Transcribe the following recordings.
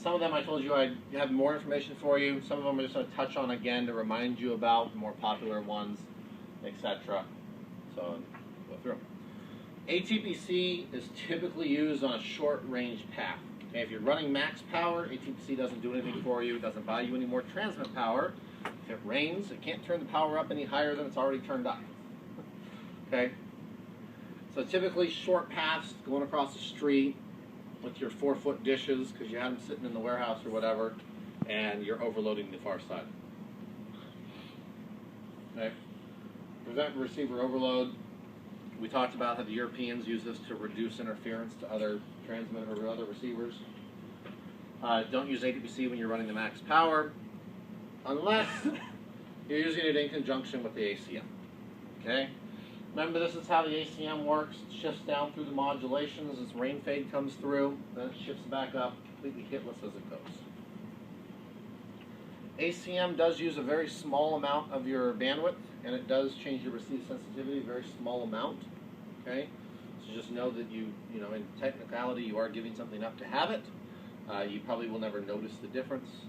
Some of them I told you I'd have more information for you. Some of them I'm just going to touch on again to remind you about more popular ones, etc. So, go through them. ATPC is typically used on a short range path. Okay, if you're running max power, ATPC doesn't do anything for you. It doesn't buy you any more transmit power. If it rains, it can't turn the power up any higher than it's already turned up. Okay? So typically short paths going across the street with your 4-foot dishes because you had them sitting in the warehouse or whatever, and you're overloading the far side. Okay? Prevent receiver overload. We talked about how the Europeans use this to reduce interference to other transmitter or other receivers. Don't use ATPC when you're running the max power, unless you're using it in conjunction with the ACM. Okay? Remember, this is how the ACM works. It shifts down through the modulations as rain fade comes through, then it shifts back up, completely hitless as it goes. ACM does use a very small amount of your bandwidth, and it does change your receive sensitivity, a very small amount. Okay? So just know that you know, in technicality, you are giving something up to have it. You probably will never notice the difference.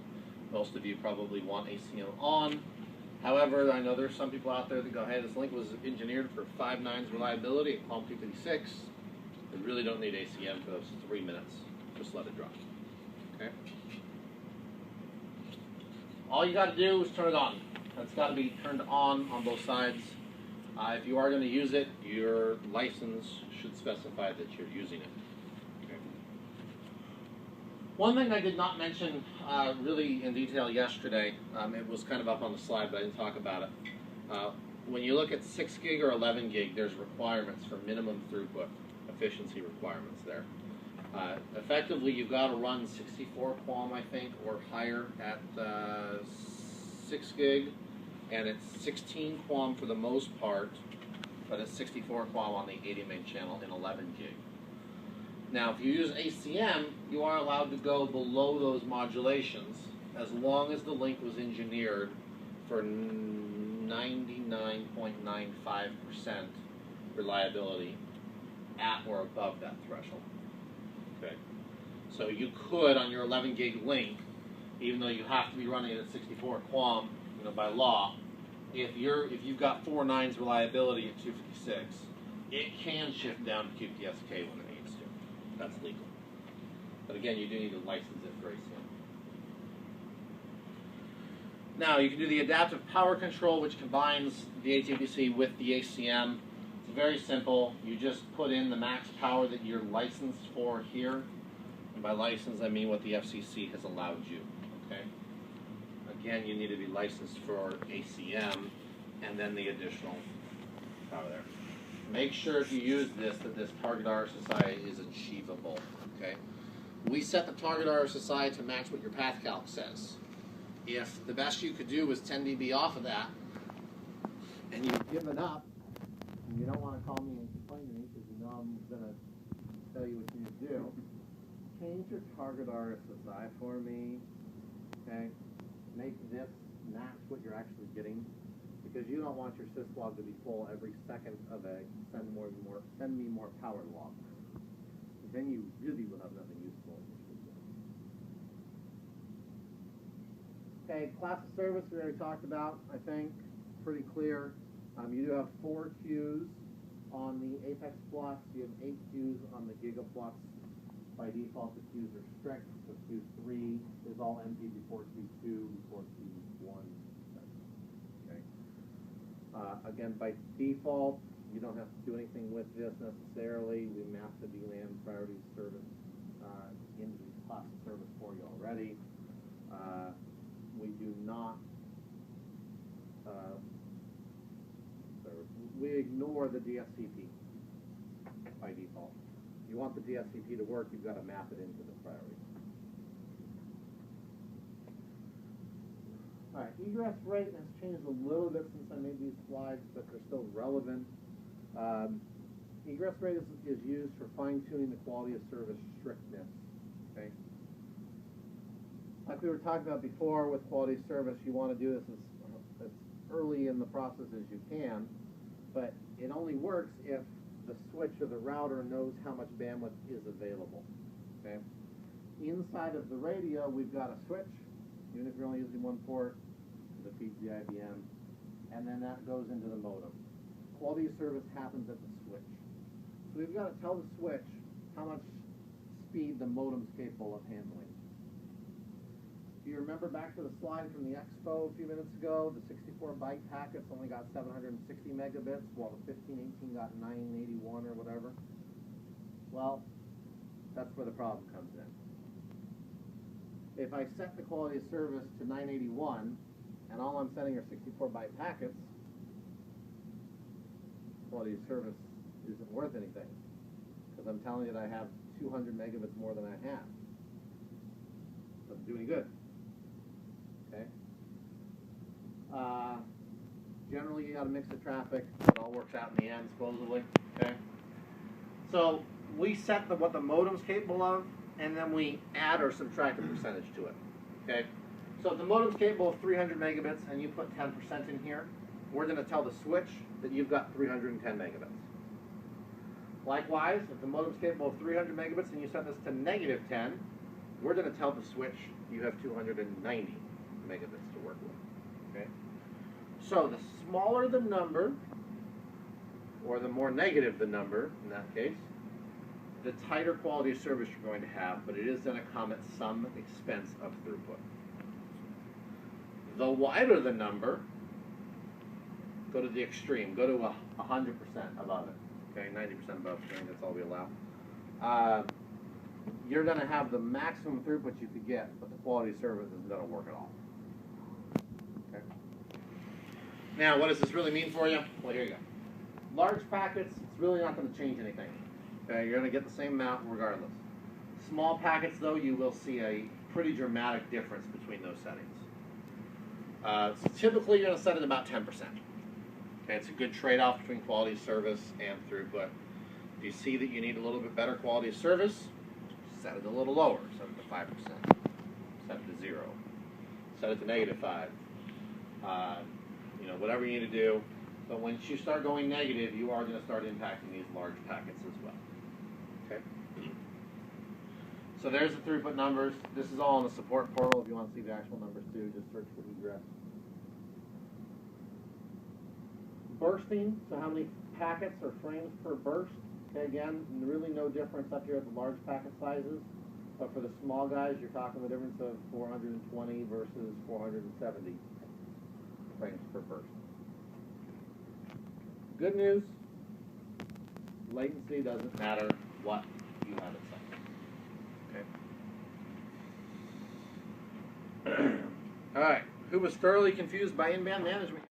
Most of you probably want ACM on. However, I know there's some people out there that go, hey, this link was engineered for 5 nines reliability at COM 256. They really don't need ACM for those 3 minutes. Just let it drop. Okay? All you got to do is turn it on. It's got to be turned on both sides. If you are going to use it, your license should specify that you're using it. Okay. One thing I did not mention really in detail yesterday, it was kind of up on the slide, but I didn't talk about it. When you look at 6 gig or 11 gig, there's requirements for minimum throughput, efficiency requirements there. Effectively, you've got to run 64 QAM, I think, or higher at 6 gig, and it's 16 QAM for the most part, but it's 64 QAM on the 80 meg channel in 11 gig. Now, if you use ACM, you are allowed to go below those modulations as long as the link was engineered for 99.95% reliability at or above that threshold. Okay. So you could, on your 11 gig link, even though you have to be running it at 64 QAM, you know, by law, if you've got 4 nines reliability at 256, it can shift down to QPSK when it needs to. That's legal. But again, you do need to license it for ACM. Now, you can do the adaptive power control, which combines the ATPC with the ACM. It's very simple. You just put in the max power that you're licensed for here. And by license, I mean what the FCC has allowed you. Okay? Again, you need to be licensed for ACM and then the additional power there. Make sure if you use this that this target RSSI is achievable. Okay? We set the target RSSI to match what your path calc says. If the best you could do was 10 dB off of that, and you've given up, and you don't want to call me and complain to me because you know I'm going to tell you what you need to do, change your target RSSI for me. Okay? Make this match what you're actually getting, because you don't want your syslog to be full every second of a send me more power log. Then you really will have nothing useful in your system. Okay, class of service we already talked about, I think, pretty clear. You do have 4 queues on the Apex Flux. You have 8 queues on the Gigaflux. By default, the queues are strict. So queue 3 is all empty before queue 2, before queue 1. Okay. Again, by default, you don't have to do anything with this necessarily. We map the VLAN priority service into the class of service for you already. We do not. We ignore the DSCP by default. If you want the DSCP to work, you've got to map it into the priority. All right, egress rate has changed a little bit since I made these slides, but they're still relevant. Egress rate is used for fine-tuning the quality of service strictness. Okay. Like we were talking about before with quality of service, you want to do this as early in the process as you can, but it only works if the switch or the router knows how much bandwidth is available. Okay? Inside of the radio, we've got a switch, even if you're only using one port, that feeds the IBM, and then that goes into the modem. Quality of service happens at the switch. So we've got to tell the switch how much speed the modem's capable of handling. If you remember back to the slide from the Expo a few minutes ago, the 64-byte packets only got 760 megabits, while the 1518 got 981 or whatever. Well, that's where the problem comes in. If I set the quality of service to 981, and all I'm sending are 64-byte packets, quality of service isn't worth anything, because I'm telling you that I have 200 megabits more than I have. Doesn't do any good. Okay. Generally, you got to mix the traffic. It all works out in the end, supposedly. Okay. So we set what the modem's capable of, and then we add or subtract a percentage to it. Okay. So if the modem's capable of 300 megabits, and you put 10% in here, we're going to tell the switch that you've got 310 megabits. Likewise, if the modem's capable of 300 megabits and you set this to negative 10, we're going to tell the switch you have 290 megabits to work with. Okay? So the smaller the number, or the more negative the number in that case, the tighter quality of service you're going to have, but it is going to come at some expense of throughput. The wider the number, go to the extreme, go to 100% above it. Okay, 90% above, I think that's all we allow. You're going to have the maximum throughput you could get, but the quality of service isn't going to work at all. Okay. Now, what does this really mean for you? Well, here you go. Large packets, it's really not going to change anything. Okay, you're going to get the same amount regardless. Small packets, though, you will see a pretty dramatic difference between those settings. So typically, you're going to set it about 10%. Okay, it's a good trade-off between quality of service and throughput. If you see that you need a little bit better quality of service, set it a little lower. Set it to 5%. Set it to 0. Set it to -5. Whatever you need to do. But once you start going negative, you are going to start impacting these large packets as well. Okay. So there's the throughput numbers. This is all in the support portal. If you want to see the actual numbers too, just search for Egress. Bursting, so how many packets or frames per burst? Okay, again, really no difference up here at the large packet sizes. But for the small guys, you're talking the difference of 420 versus 470 frames per burst. Good news, latency doesn't matter what you have it set. Okay. All right. Who was thoroughly confused by in-band management?